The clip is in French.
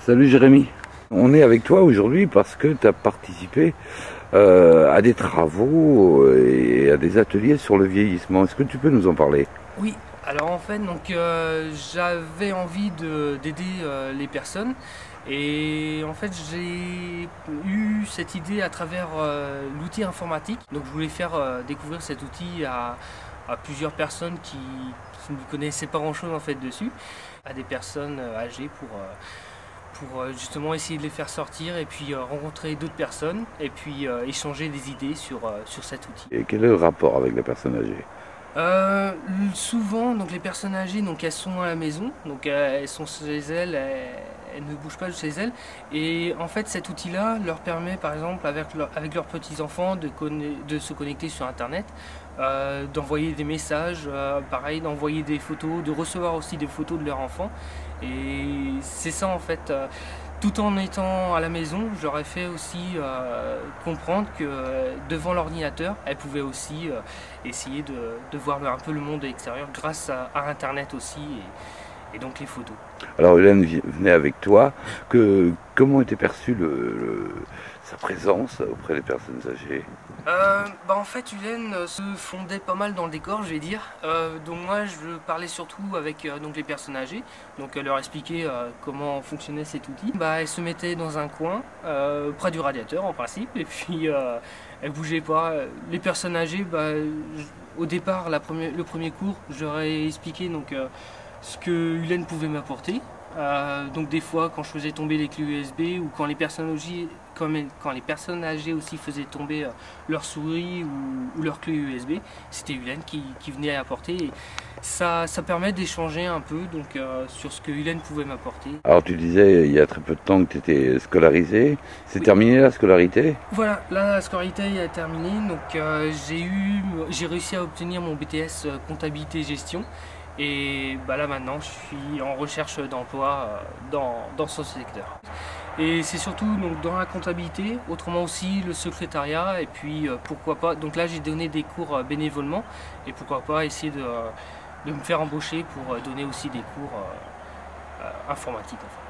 Salut Jérémy, on est avec toi aujourd'hui parce que tu as participé à des travaux et à des ateliers sur le vieillissement. Est-ce que tu peux nous en parler? Oui, alors en fait, j'avais envie d'aider les personnes et en fait j'ai eu cette idée à travers l'outil informatique. Donc je voulais faire découvrir cet outil à plusieurs personnes qui ne connaissaient pas grand-chose en fait dessus, à des personnes âgées pour justement essayer de les faire sortir et puis rencontrer d'autres personnes et puis échanger des idées sur cet outil. Et quel est le rapport avec la personne âgée? Souvent, donc les personnes âgées, donc elles sont à la maison, donc elles sont chez elles, elles ne bougent pas de chez elles. Et en fait, cet outil-là leur permet, par exemple, avec leurs petits-enfants, de se connecter sur Internet, d'envoyer des messages, pareil, d'envoyer des photos, de recevoir aussi des photos de leurs enfants. Et c'est ça en fait. Tout en étant à la maison, j'aurais fait aussi comprendre que devant l'ordinateur, elle pouvait aussi essayer de voir un peu le monde extérieur grâce à Internet aussi et donc les photos. Alors Hélène venait avec toi. Comment était perçue sa présence auprès des personnes âgées? En fait, Hélène se fondait pas mal dans le décor, je vais dire. Donc moi, je parlais surtout avec donc les personnes âgées, donc leur expliquer comment fonctionnait cet outil. Elle se mettait dans un coin, près du radiateur en principe, et puis elle bougeait pas. Les personnes âgées, au départ, le premier cours, j'aurais expliqué donc ce que Hélène pouvait m'apporter. Donc des fois quand je faisais tomber les clés USB ou quand les personnes âgées aussi faisaient tomber leur souris ou leur clé USB, c'était Hélène qui venait apporter. Et ça permet d'échanger un peu donc, sur ce que Hélène pouvait m'apporter. Alors tu disais il y a très peu de temps que tu étais scolarisé. C'est terminé la scolarité? Voilà, là la scolarité est terminée. Donc j'ai réussi à obtenir mon BTS comptabilité gestion. Et là maintenant je suis en recherche d'emploi dans ce secteur. Et c'est surtout donc, dans la comptabilité, autrement aussi le secrétariat et puis pourquoi pas, donc là j'ai donné des cours bénévolement et pourquoi pas essayer de me faire embaucher pour donner aussi des cours informatiques. En fait.